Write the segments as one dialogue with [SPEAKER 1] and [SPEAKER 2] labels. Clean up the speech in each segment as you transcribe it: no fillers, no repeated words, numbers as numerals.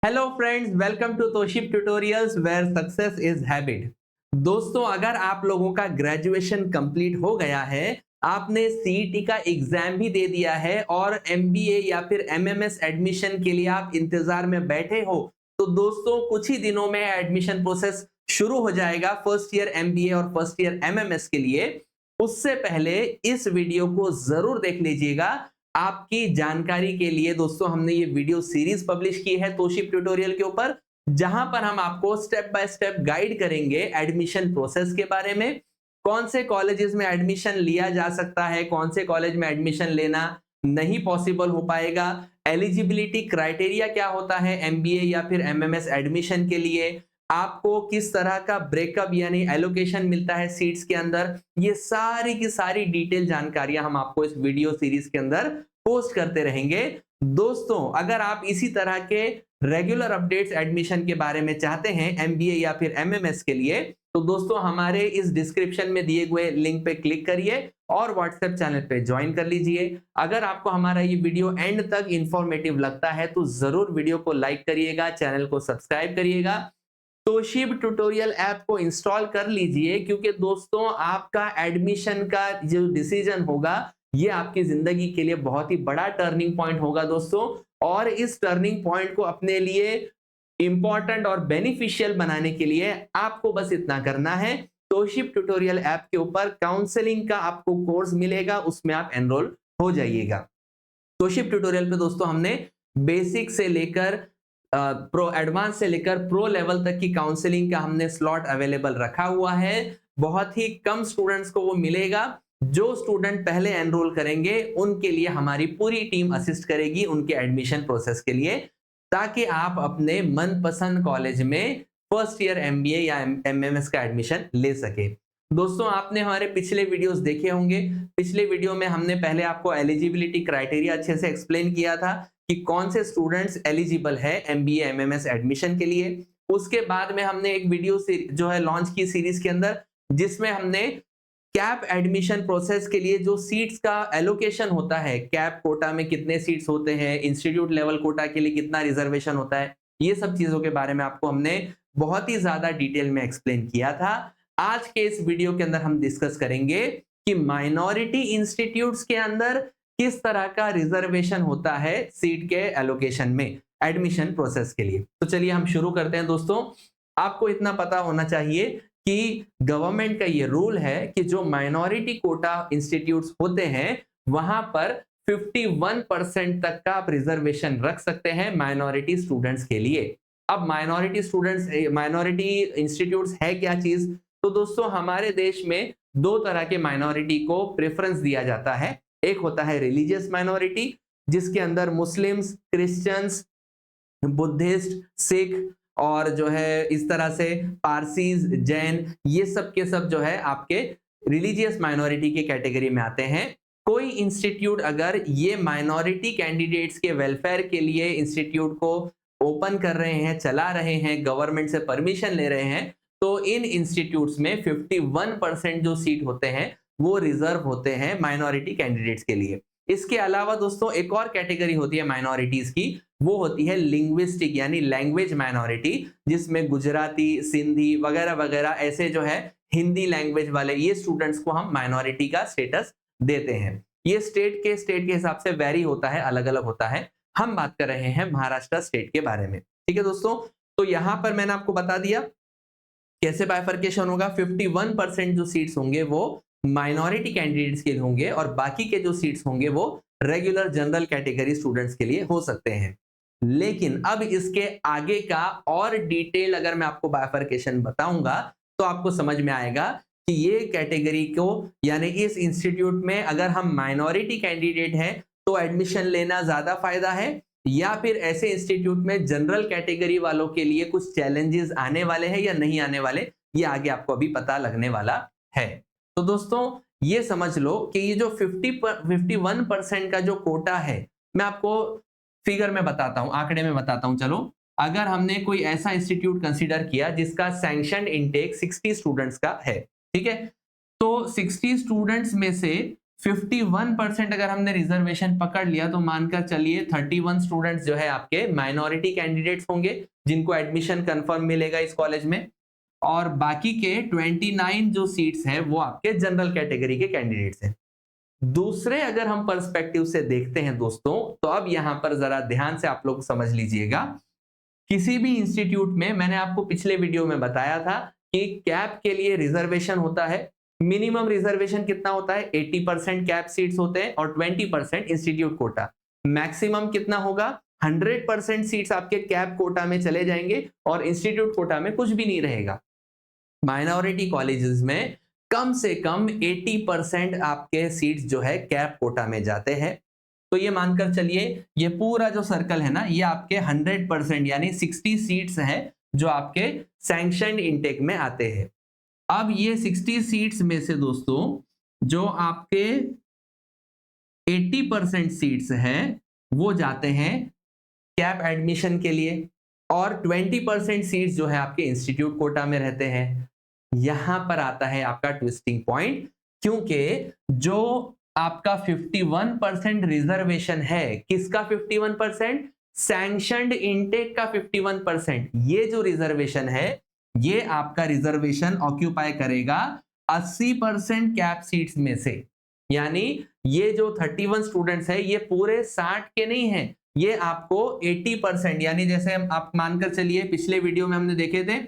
[SPEAKER 1] Hello friends, welcome to Toship tutorials where success is habit. दोस्तों, अगर आप लोगों का ग्रेजुएशन कंप्लीट हो गया है, आपने सीईटी का एग्जाम भी दे दिया है और एमबीए या फिर एमएमएस एडमिशन के लिए आप इंतजार में बैठे हो, तो दोस्तों कुछ ही दिनों में एडमिशन प्रोसेस शुरू हो जाएगा फर्स्ट ईयर एमबीए और फर्स्ट ईयर एमएमएस के लिए। उससे पहले इस वीडियो को जरूर देख लीजिएगा। आपकी जानकारी के लिए दोस्तों, हमने ये वीडियो सीरीज पब्लिश की है तोशिप ट्यूटोरियल के ऊपर, जहां पर हम आपको स्टेप बाय स्टेप गाइड करेंगे एडमिशन प्रोसेस के बारे में। कौन से कॉलेजेस में एडमिशन लिया जा सकता है, कौन से कॉलेज में एडमिशन लेना नहीं पॉसिबल हो पाएगा, एलिजिबिलिटी क्राइटेरिया क्या होता है एमबीए या फिर एमएमएस एडमिशन के लिए, आपको किस तरह का ब्रेकअप यानी एलोकेशन मिलता है सीट्स के अंदर। ये सारी की सारी डिटेल जानकारियां हम आपको इस वीडियो सीरीज के अंदर पोस्ट करते रहेंगे। दोस्तों, अगर आप इसी तरह के रेगुलर अपडेट्स एडमिशन के बारे में चाहते हैं एमबीए या फिर एमएमएस के लिए, तो दोस्तों हमारे इस डिस्क्रिप्शन में दिए हुए लिंक पे क्लिक करिए और व्हाट्सएप चैनल पे ज्वाइन कर लीजिए। अगर आपको हमारा ये वीडियो एंड तक इंफॉर्मेटिव लगता है तो जरूर वीडियो को लाइक करिएगा, चैनल को सब्सक्राइब करिएगा, तोशिप ट्यूटोरियल ऐप को इंस्टॉल कर लीजिए, क्योंकि दोस्तों आपका एडमिशन का जो डिसीजन होगा ये आपकी जिंदगी के लिए बहुत ही बड़ा टर्निंग पॉइंट होगा दोस्तों। और इस टर्निंग पॉइंट को अपने लिए इंपॉर्टेंट और बेनिफिशियल बनाने के लिए आपको बस इतना करना है, तोशिप ट्यूटोरियल ऐप के ऊपर काउंसलिंग का आपको कोर्स मिलेगा, उसमें आप एनरोल हो जाइएगा। तोशिप ट्यूटोरियल पे दोस्तों हमने बेसिक से लेकर प्रो एडवांस से लेकर प्रो लेवल तक की काउंसलिंग का हमने स्लॉट अवेलेबल रखा हुआ है। बहुत ही कम स्टूडेंट्स को वो मिलेगा। जो स्टूडेंट पहले एनरोल करेंगे उनके लिए हमारी पूरी टीम असिस्ट करेगी उनके एडमिशन प्रोसेस के लिए, ताकि आप अपने मनपसंद कॉलेज में फर्स्ट ईयर एमबीए या एमएमएस का एडमिशन ले सके। दोस्तों, आपने हमारे पिछले वीडियोस देखे होंगे। पिछले वीडियो में हमने पहले आपको एलिजिबिलिटी क्राइटेरिया अच्छे से एक्सप्लेन किया था कि कौन से स्टूडेंट्स एलिजिबल है एमबीए एमएमएस एडमिशन के लिए। उसके बाद में हमने एक वीडियो जो है लॉन्च की सीरीज के अंदर, जिसमें हमने कैप एडमिशन प्रोसेस के लिए जो सीट्स का एलोकेशन होता है, कैप कोटा में कितने सीट्स होते हैं, इंस्टीट्यूट लेवल कोटा के लिए कितना रिजर्वेशन होता है, ये सब चीजों के बारे में आपको हमने बहुत ही ज्यादा डिटेल में एक्सप्लेन किया था। आज के इस वीडियो के अंदर हम डिस्कस करेंगे कि माइनॉरिटी इंस्टीट्यूट्स के अंदर किस तरह का रिजर्वेशन होता है सीट के एलोकेशन में एडमिशन प्रोसेस के लिए। तो चलिए हम शुरू करते हैं। दोस्तों, आपको इतना पता होना चाहिए कि गवर्नमेंट का ये रूल है कि जो माइनॉरिटी कोटा इंस्टीट्यूट्स होते हैं वहां पर 51% तक का आप रिजर्वेशन रख सकते हैं माइनॉरिटी स्टूडेंट्स के लिए। अब माइनॉरिटी इंस्टीट्यूट्स है क्या चीज? तो दोस्तों, हमारे देश में दो तरह के माइनॉरिटी को प्रेफरेंस दिया जाता है। एक होता है रिलीजियस माइनॉरिटी, जिसके अंदर मुस्लिम्स, क्रिश्चियंस, बुद्धिस्ट, सिख और जो है इस तरह से पारसीज, जैन, ये सब के सब जो है आपके रिलीजियस माइनॉरिटी के कैटेगरी में आते हैं। कोई इंस्टीट्यूट अगर ये माइनॉरिटी कैंडिडेट्स के वेलफेयर के लिए इंस्टीट्यूट को ओपन कर रहे हैं, चला रहे हैं, गवर्नमेंट से परमिशन ले रहे हैं, तो इन इंस्टीट्यूट्स में 51% जो सीट होते हैं वो रिजर्व होते हैं माइनॉरिटी कैंडिडेट्स के लिए। इसके अलावा दोस्तों एक और कैटेगरी होती है माइनॉरिटीज की, वो होती है लिंग्विस्टिक यानी लैंग्वेज माइनॉरिटी, जिसमें गुजराती, सिंधी वगैरह वगैरह ऐसे जो है हिंदी लैंग्वेज वाले ये स्टूडेंट्स को हम माइनॉरिटी का स्टेटस देते हैं। ये स्टेट के हिसाब से वेरी होता है, अलग अलग होता है। हम बात कर रहे हैं महाराष्ट्र स्टेट के बारे में। ठीक है दोस्तों, तो यहां पर मैंने आपको बता दिया कैसे बाइफर्केशन होगा। 51% जो सीट्स होंगे वो माइनॉरिटी कैंडिडेट्स के लिए होंगे और बाकी के जो सीट्स होंगे वो रेगुलर जनरल कैटेगरी स्टूडेंट्स के लिए हो सकते हैं। लेकिन अब इसके आगे का और डिटेल अगर मैं आपको बाइफर्केशन बताऊंगा तो आपको समझ में आएगा कि ये कैटेगरी को यानी इस इंस्टीट्यूट में अगर हम माइनॉरिटी कैंडिडेट हैं तो एडमिशन लेना ज्यादा फायदा है, या फिर ऐसे इंस्टीट्यूट में जनरल कैटेगरी वालों के लिए कुछ चैलेंजेस आने वाले हैं या नहीं आने वाले, ये आगे आपको अभी पता लगने वाला है। तो दोस्तों, ये समझ लो कि ये जो 51% का जो कोटा है, मैं आपको फिगर में बताता हूं, आंकड़े में बताता हूं। चलो, अगर हमने कोई ऐसा इंस्टीट्यूट कंसीडर किया जिसका सैंक्शनड इनटेक 60 स्टूडेंट्स का है, ठीक है, तो 60 स्टूडेंट्स में से 51% अगर हमने रिजर्वेशन पकड़ लिया तो मानकर चलिए 31 स्टूडेंट्स जो है आपके माइनॉरिटी कैंडिडेट्स होंगे जिनको एडमिशन कंफर्म मिलेगा इस कॉलेज में, और बाकी के 29 जो सीट्स हैं वो आपके जनरल कैटेगरी के कैंडिडेट्स हैं। दूसरे अगर हम पर्सपेक्टिव से देखते हैं दोस्तों, तो अब यहां पर जरा ध्यान से आप लोग समझ लीजिएगा। किसी भी इंस्टीट्यूट में मैंने आपको पिछले वीडियो में बताया था कि कैप के लिए रिजर्वेशन होता है। मिनिमम रिजर्वेशन कितना होता है? 80% कैप सीट्स होते हैं और 20% इंस्टीट्यूट कोटा। मैक्सिमम कितना होगा? 100% सीट्स आपके कैप कोटा में चले जाएंगे और इंस्टीट्यूट कोटा में कुछ भी नहीं रहेगा। माइनॉरिटी कॉलेजेस में कम से कम 80% आपके सीट्स जो है कैप कोटा में जाते हैं। तो ये मानकर चलिए ये पूरा जो सर्कल है ना, ये आपके 100% यानी 60 सीट्स हैं जो आपके सैंक्शनड इनटेक में आते हैं। अब ये 60 सीट्स में से दोस्तों जो आपके 80% सीट्स हैं वो जाते हैं कैप एडमिशन के लिए और 20% सीट्स जो है आपके इंस्टीट्यूट कोटा में रहते हैं। यहां पर आता है आपका ट्विस्टिंग पॉइंट, क्योंकि जो आपका 51% रिजर्वेशन है, किसका 51%? सैंक्शनड इनटेक का 51%। ये जो रिजर्वेशन है ये आपका रिजर्वेशन ऑक्यूपाई करेगा 80% कैप सीट्स में से। यानी ये जो 31 स्टूडेंट्स है ये पूरे 60 के नहीं है, ये आपको 80% यानी जैसे आप मानकर चलिए पिछले वीडियो में हमने देखे थे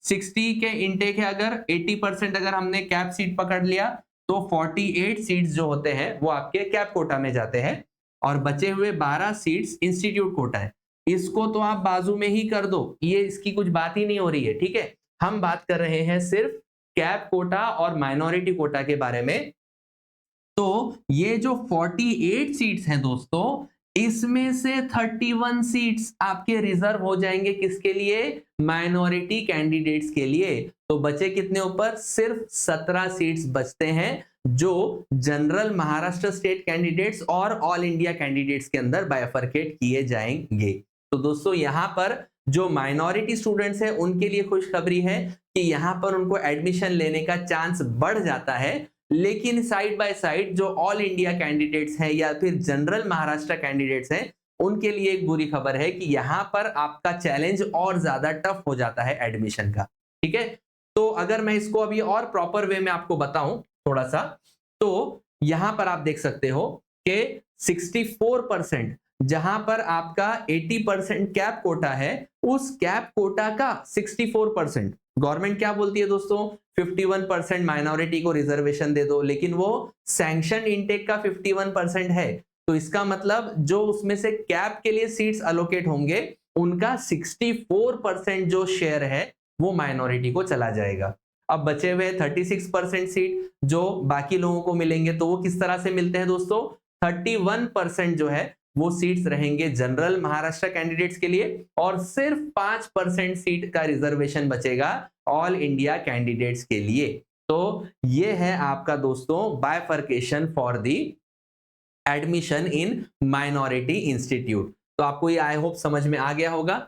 [SPEAKER 1] 60 के इनटेक है, अगर 80% अगर हमने कैप सीट पकड़ लिया तो 48 सीट्स जो होते हैं वो आपके कैप कोटा में जाते हैं और बचे हुए 12 सीट्स इंस्टीट्यूट कोटा है। इसको तो आप बाजू में ही कर दो, ये इसकी कुछ बात ही नहीं हो रही है, ठीक है। हम बात कर रहे हैं सिर्फ कैप कोटा और माइनॉरिटी कोटा के बारे में। तो ये जो 48 सीट्स हैं दोस्तों, इसमें से 31 सीट्स आपके रिजर्व हो जाएंगे किसके लिए? माइनॉरिटी कैंडिडेट्स के लिए। तो बचे कितने ऊपर? सिर्फ 17 सीट्स बचते हैं जो जनरल महाराष्ट्र स्टेट कैंडिडेट्स और ऑल इंडिया कैंडिडेट्स के अंदर बाइफरकेट किए जाएंगे। तो दोस्तों यहां पर जो माइनॉरिटी स्टूडेंट्स हैं उनके लिए खुशखबरी है कि यहां पर उनको एडमिशन लेने का चांस बढ़ जाता है, लेकिन साइड बाय साइड जो ऑल इंडिया कैंडिडेट्स हैं या फिर जनरल महाराष्ट्र कैंडिडेट्स हैं उनके लिए एक बुरी खबर है कि यहां पर आपका चैलेंज और ज्यादा टफ हो जाता है एडमिशन का, ठीक है। तो अगर मैं इसको अभी और प्रॉपर वे में आपको बताऊं थोड़ा सा, तो यहां पर आप देख सकते हो कि 64% जहां पर आपका 80% कैप कोटा है, उस कैप कोटा का 64% गवर्नमेंट क्या बोलती है दोस्तों? 51% माइनॉरिटी को रिजर्वेशन दे दो, लेकिन वो सैंक्शन इनटेक का 51% है। तो इसका मतलब जो उसमें से कैप के लिए सीट्स अलोकेट होंगे उनका 64% जो शेयर है वो माइनॉरिटी को चला जाएगा। अब बचे हुए 36% सीट जो बाकी लोगों को मिलेंगे, तो वो किस तरह से मिलते हैं दोस्तों? 31% जो है वो सीट्स रहेंगे जनरल महाराष्ट्र कैंडिडेट्स के लिए और सिर्फ 5% सीट का रिजर्वेशन बचेगा ऑल इंडिया कैंडिडेट्स के लिए। तो ये है आपका दोस्तों bifurcation for the admission in minority institute. तो आपको ये आई होप समझ में आ गया होगा।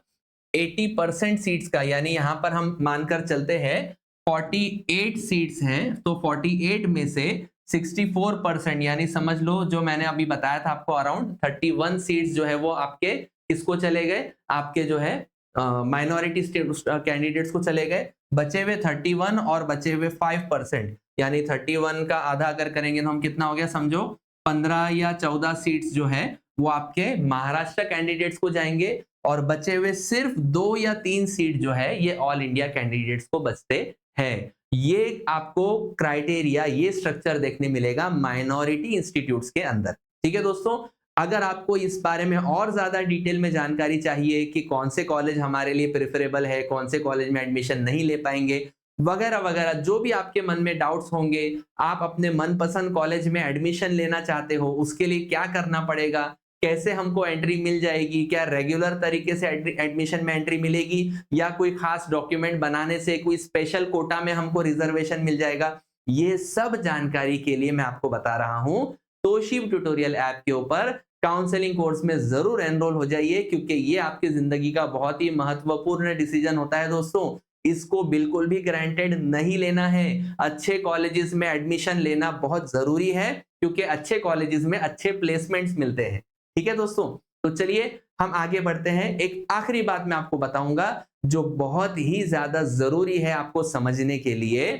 [SPEAKER 1] 80% सीट्स का यानी यहां पर हम मानकर चलते हैं 48 सीट्स हैं, तो 48 में से 64% यानी समझ लो जो मैंने अभी बताया था आपको अराउंड 31 सीट्स जो है वो आपके किसको चले गए? आपके जो है माइनॉरिटी कैंडिडेट्स को चले गए। बचे हुए 31 और बचे हुए 5% यानी 31 का आधा अगर करेंगे तो हम कितना हो गया समझो 15 या 14 सीट्स जो है वो आपके महाराष्ट्र कैंडिडेट्स को जाएंगे और बचे हुए सिर्फ 2 या 3 सीट जो है ये ऑल इंडिया कैंडिडेट्स को बचते हैं। ये आपको क्राइटेरिया, ये स्ट्रक्चर देखने मिलेगा माइनॉरिटी इंस्टीट्यूट्स के अंदर, ठीक है दोस्तों। अगर आपको इस बारे में और ज्यादा डिटेल में जानकारी चाहिए कि कौन से कॉलेज हमारे लिए प्रेफरेबल है, कौन से कॉलेज में एडमिशन नहीं ले पाएंगे वगैरह वगैरह, जो भी आपके मन में डाउट्स होंगे, आप अपने मनपसंद कॉलेज में एडमिशन लेना चाहते हो, उसके लिए क्या करना पड़ेगा, कैसे हमको एंट्री मिल जाएगी, क्या रेगुलर तरीके से एडमिशन में एंट्री मिलेगी या कोई खास डॉक्यूमेंट बनाने से कोई स्पेशल कोटा में हमको रिजर्वेशन मिल जाएगा, ये सब जानकारी के लिए मैं आपको बता रहा हूं तोशिब ट्यूटोरियल ऐप के ऊपर काउंसलिंग कोर्स में जरूर एनरोल हो जाइए, क्योंकि ये आपकी जिंदगी का बहुत ही महत्वपूर्ण डिसीजन होता है दोस्तों। इसको बिल्कुल भी ग्रांटेड नहीं लेना है। अच्छे कॉलेजेस में एडमिशन लेना बहुत जरूरी है, क्योंकि अच्छे कॉलेजेस में अच्छे प्लेसमेंट्स मिलते हैं। ठीक है दोस्तों, तो चलिए हम आगे बढ़ते हैं। एक आखिरी बात मैं आपको बताऊंगा जो बहुत ही ज्यादा जरूरी है आपको समझने के लिए।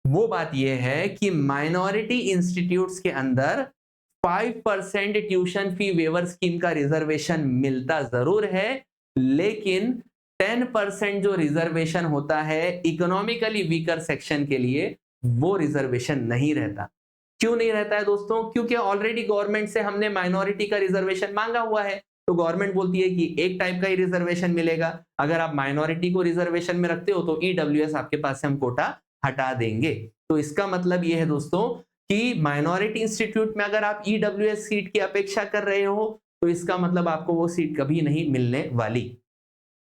[SPEAKER 1] वो बात यह है कि माइनॉरिटी इंस्टीट्यूट्स के अंदर 5% ट्यूशन फी वेवर स्कीम का रिजर्वेशन मिलता जरूर है, लेकिन 10% जो रिजर्वेशन होता है इकोनॉमिकली वीकर सेक्शन के लिए, वो रिजर्वेशन नहीं रहता। क्यों नहीं रहता है दोस्तों? क्योंकि ऑलरेडी गवर्नमेंट से हमने माइनॉरिटी का रिजर्वेशन मांगा हुआ है, तो गवर्नमेंट बोलती है कि एक टाइप का ही रिजर्वेशन मिलेगा। अगर आप माइनॉरिटी को रिजर्वेशन में रखते हो तो ईडब्ल्यूएस आपके पास से हम कोटा हटा देंगे। तो इसका मतलब यह है दोस्तों कि माइनॉरिटी इंस्टीट्यूट में अगर आप ईडब्ल्यूएस सीट की अपेक्षा कर रहे हो तो इसका मतलब आपको वो सीट कभी नहीं मिलने वाली।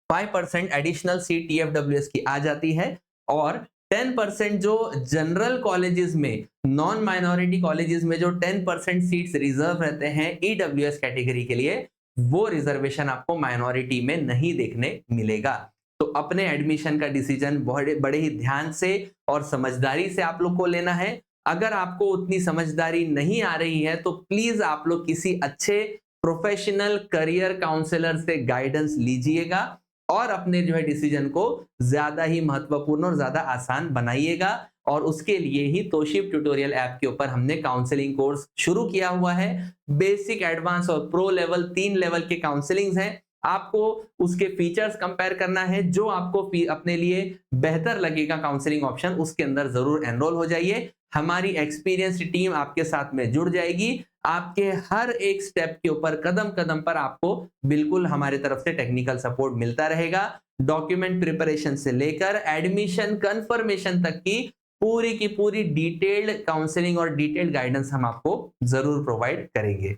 [SPEAKER 1] 5% एडिशनल सीट टीएफडब्ल्यूएस की आ जाती है, और 10% जो जनरल कॉलेजेस में, नॉन माइनॉरिटी कॉलेजेस में जो 10% सीट्स रिजर्व रहते हैं ईडब्ल्यूएस कैटेगरी के लिए, वो रिजर्वेशन आपको माइनॉरिटी में नहीं देखने मिलेगा। तो अपने एडमिशन का डिसीजन बड़े ही ध्यान से और समझदारी से आप लोग को लेना है। अगर आपको उतनी समझदारी नहीं आ रही है तो प्लीज आप लोग किसी अच्छे प्रोफेशनल करियर काउंसलर से गाइडेंस लीजिएगा और अपने जो है डिसीजन को ज्यादा ही महत्वपूर्ण और ज्यादा आसान बनाइएगा। और उसके लिए ही तोशिप ट्यूटोरियल ऐप के ऊपर हमने काउंसलिंग कोर्स शुरू किया हुआ है। बेसिक, एडवांस और प्रो लेवल 3 लेवल के काउंसलिंग्स हैं। आपको उसके फीचर्स कंपेयर करना है, जो आपको अपने लिए बेहतर लगेगा काउंसलिंग ऑप्शन, उसके अंदर जरूर एनरोल हो जाइए। हमारी एक्सपीरियंस्ड टीम आपके साथ में जुड़ जाएगी। आपके हर एक स्टेप के ऊपर, कदम कदम पर आपको बिल्कुल हमारे तरफ से टेक्निकल सपोर्ट मिलता रहेगा। डॉक्यूमेंट प्रिपरेशन से लेकर एडमिशन कंफर्मेशन तक की पूरी डिटेल्ड काउंसलिंग और डिटेल्ड गाइडेंस हम आपको जरूर प्रोवाइड करेंगे।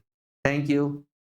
[SPEAKER 1] Thank you.